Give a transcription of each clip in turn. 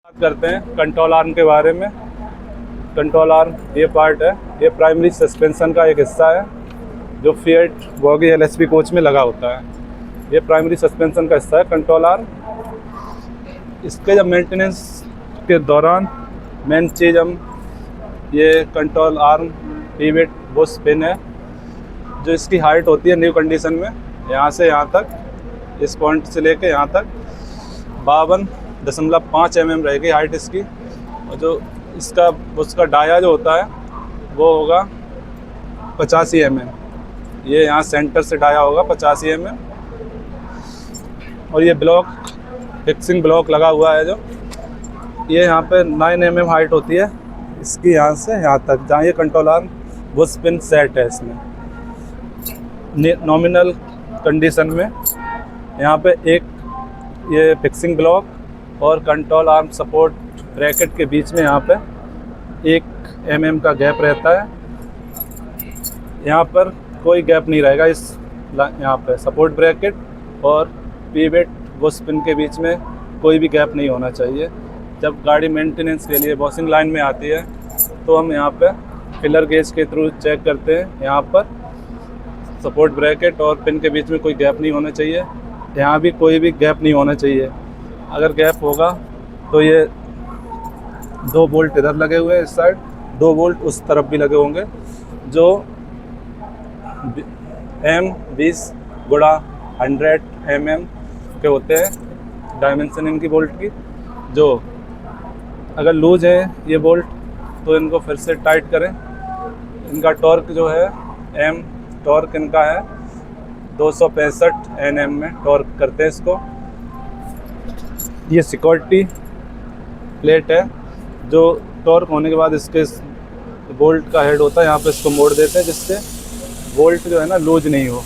बात करते हैं कंट्रोल आर्म के बारे में। कंट्रोल आर्म ये पार्ट है, ये प्राइमरी सस्पेंशन का एक हिस्सा है जो फिएट बॉगी एलएसपी कोच में लगा होता है। ये प्राइमरी सस्पेंशन का हिस्सा है कंट्रोल आर्म। इसके जब मेंटेनेंस के दौरान मेन चीज़ हम ये control arm pivot Bush pin है, जो इसकी हाइट होती है न्यू कंडीशन में यहाँ से यहाँ तक, इस पॉइंट से लेके यहाँ तक 52.5 mm रहेगी हाइट इसकी। और जो उसका डाया जो होता है वो होगा 85 mm। ये यहाँ सेंटर से डाया होगा 85 mm। और ये ब्लॉक फिक्सिंग ब्लॉक लगा हुआ है, जो ये यहाँ पे 9 mm हाइट होती है इसकी, यहाँ से यहाँ तक जहाँ ये control arm Bush pin set है। इसमें नॉमिनल कंडीशन में यहाँ पे एक ये फिक्सिंग ब्लॉक और कंट्रोल आर्म सपोर्ट ब्रैकेट के बीच में यहाँ पे 1 mm का गैप रहता है। यहाँ पर कोई गैप नहीं रहेगा, इस यहाँ पे सपोर्ट ब्रैकेट और पिवेट बुश पिन के बीच में कोई भी गैप नहीं होना चाहिए। जब गाड़ी मेंटेनेंस के लिए वॉशिंग लाइन में आती है तो हम यहाँ पे फिलर गेज के थ्रू चेक करते हैं। यहाँ पर सपोर्ट ब्रैकेट और पिन के बीच में कोई गैप नहीं होना चाहिए, यहाँ भी कोई भी गैप नहीं होना चाहिए। अगर गैप होगा तो ये 2 बोल्ट इधर लगे हुए हैं इस साइड, 2 बोल्ट उस तरफ भी लगे होंगे, जो M20/100 mm के होते हैं डायमेंशन इनकी बोल्ट की। जो अगर लूज है ये बोल्ट तो इनको फिर से टाइट करें। इनका टॉर्क जो है टॉर्क इनका है 265 Nm में टॉर्क करते हैं इसको। ये सिक्योरिटी प्लेट है, जो टॉर्क होने के बाद इसके बोल्ट का हेड होता है, यहाँ पे इसको मोड़ देते हैं जिससे बोल्ट जो है ना लूज नहीं हो।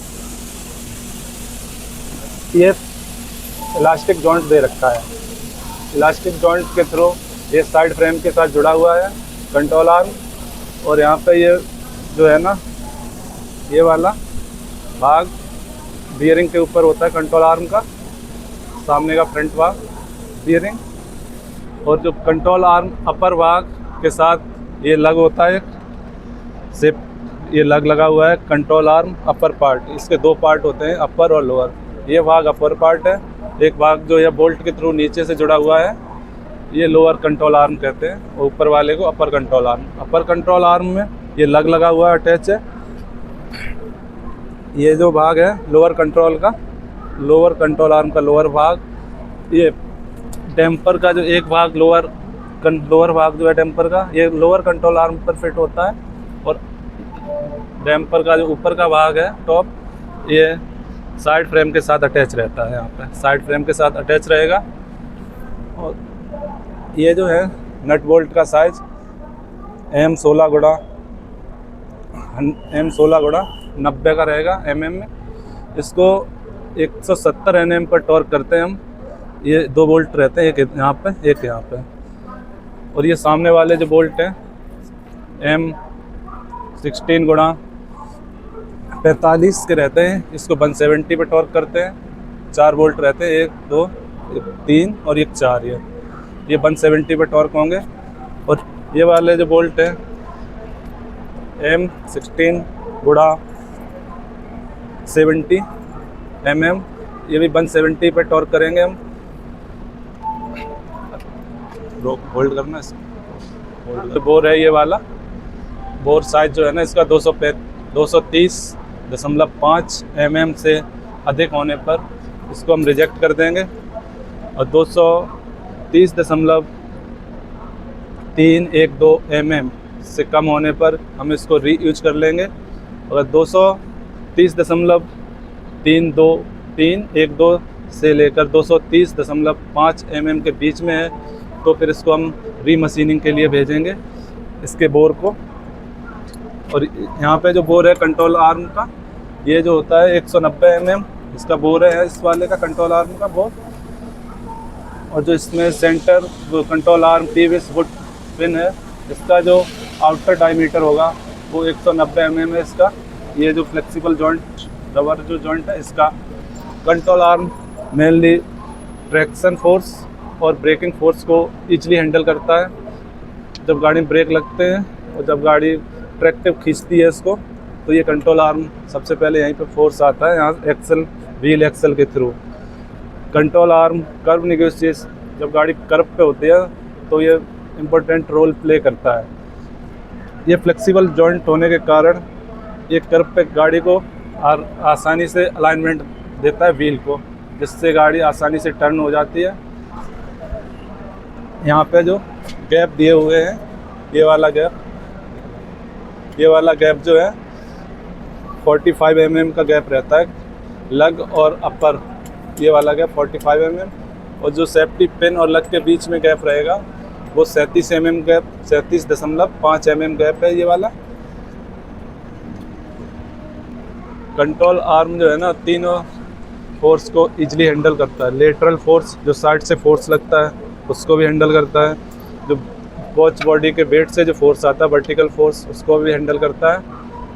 ये इलास्टिक जॉइंट दे रखा है, इलास्टिक जॉइंट के थ्रू ये साइड फ्रेम के साथ जुड़ा हुआ है कंट्रोल आर्म। और यहाँ पे ये जो है ना ये वाला भाग बियरिंग के ऊपर होता है कंट्रोल आर्म का, सामने का फ्रंट भाग बियरिंग। और जो कंट्रोल आर्म अपर भाग के साथ ये लग होता है सिप, ये लग लगा हुआ है कंट्रोल आर्म अपर पार्ट। इसके 2 पार्ट होते हैं, अपर और लोअर। ये भाग अपर पार्ट है, एक भाग जो है बोल्ट के थ्रू नीचे से जुड़ा हुआ है ये लोअर कंट्रोल आर्म कहते हैं, और ऊपर वाले को upper control arm. Upper control arm में ये लग लगा हुआ है, अटैच है। ये जो भाग है लोअर कंट्रोल का, लोअर कंट्रोल आर्म का लोअर भाग, ये डैम्पर का जो एक भाग लोअर भाग जो है डैम्पर का, ये लोअर कंट्रोल आर्म पर फिट होता है। और डैम्पर का जो ऊपर का भाग है टॉप, ये साइड फ्रेम के साथ अटैच रहता है, यहाँ पे साइड फ्रेम के साथ अटैच रहेगा। और ये जो है नट बोल्ट का साइज M16/90 का रहेगा mm में। इसको 170 Nm पर टॉर्क करते हैं हम। ये 2 बोल्ट रहते हैं, एक यहाँ पे एक यहाँ पे। और ये सामने वाले जो बोल्ट हैं M16/45 के रहते हैं, इसको 170 पे टॉर्क करते हैं। 4 बोल्ट रहते हैं, 1 2 3 और 1 4। ये 170 पे टॉर्क होंगे। और ये वाले जो बोल्ट हैं M16/70 mm, ये भी 170 पे टॉर्क करेंगे हम। होल्ड करना इसको। बोर है ये वाला, बोर साइज जो है ना इसका 230.5 mm से अधिक होने पर इसको हम रिजेक्ट कर देंगे। और 230.312 mm से कम होने पर हम इसको रीयूज कर लेंगे। अगर 230.312 से लेकर 230.5 mm के बीच में है तो फिर इसको हम रीमशीनिंग के लिए भेजेंगे इसके बोर को। और यहाँ पे जो बोर है कंट्रोल आर्म का, ये जो होता है 190 mm इसका बोर है, इस वाले का कंट्रोल आर्म का बोर। और जो इसमें सेंटर जो control arm pivot Bush pin है, इसका जो आउटर डायमीटर होगा वो 190 mm है इसका। ये जो फ्लेक्सिबल जॉइंट रबर जो जॉइंट है इसका। Control arm mainly traction force और ब्रेकिंग फोर्स को ईजिली हैंडल करता है। जब गाड़ी में ब्रेक लगते हैं और जब गाड़ी ट्रैक्टिव खींचती है इसको, तो ये कंट्रोल आर्म सबसे पहले यहीं पे फोर्स आता है, यहाँ एक्सल, व्हील एक्सल के through. Control arm curve negotiation, जब गाड़ी कर्व पे होती है तो ये इम्पोर्टेंट रोल प्ले करता है। ये फ्लेक्सिबल जॉइंट होने के कारण ये कर्व पे गाड़ी को आसानी से अलाइनमेंट देता है व्हील को, जिससे गाड़ी आसानी से टर्न हो जाती है। यहाँ पे जो गैप दिए हुए हैं, ये वाला गैप जो है 45 mm का गैप रहता है, लग और अपर, ये वाला गैप 45 mm, और जो सेफ्टी पिन और लग के बीच में गैप रहेगा वो 37 mm गैप, 37.5 mm गैप है ये वाला। कंट्रोल आर्म जो है ना, तीनों फोर्स को इजीली हैंडल करता है। लेटरल फोर्स, जो साइड से फोर्स लगता है उसको भी हैंडल करता है। जो वॉच बॉडी के वेट से जो फोर्स आता है, वर्टिकल फोर्स, उसको भी हैंडल करता है।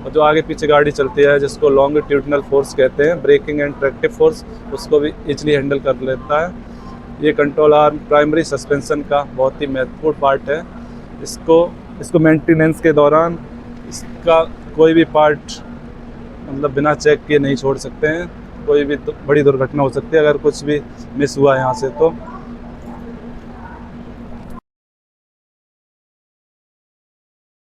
और जो आगे पीछे गाड़ी चलती है जिसको लॉन्गिट्यूडनल फोर्स कहते हैं, ब्रेकिंग एंड ट्रैक्टिव फोर्स, उसको भी इजीली हैंडल कर लेता है। ये कंट्रोल आर्म प्राइमरी सस्पेंशन का बहुत ही महत्वपूर्ण पार्ट है। इसको मेंटेनेंस के दौरान इसका कोई भी पार्ट मतलब बिना चेक किए नहीं छोड़ सकते हैं। कोई भी बड़ी दुर्घटना हो सकती है अगर कुछ भी मिस हुआ यहाँ से तो।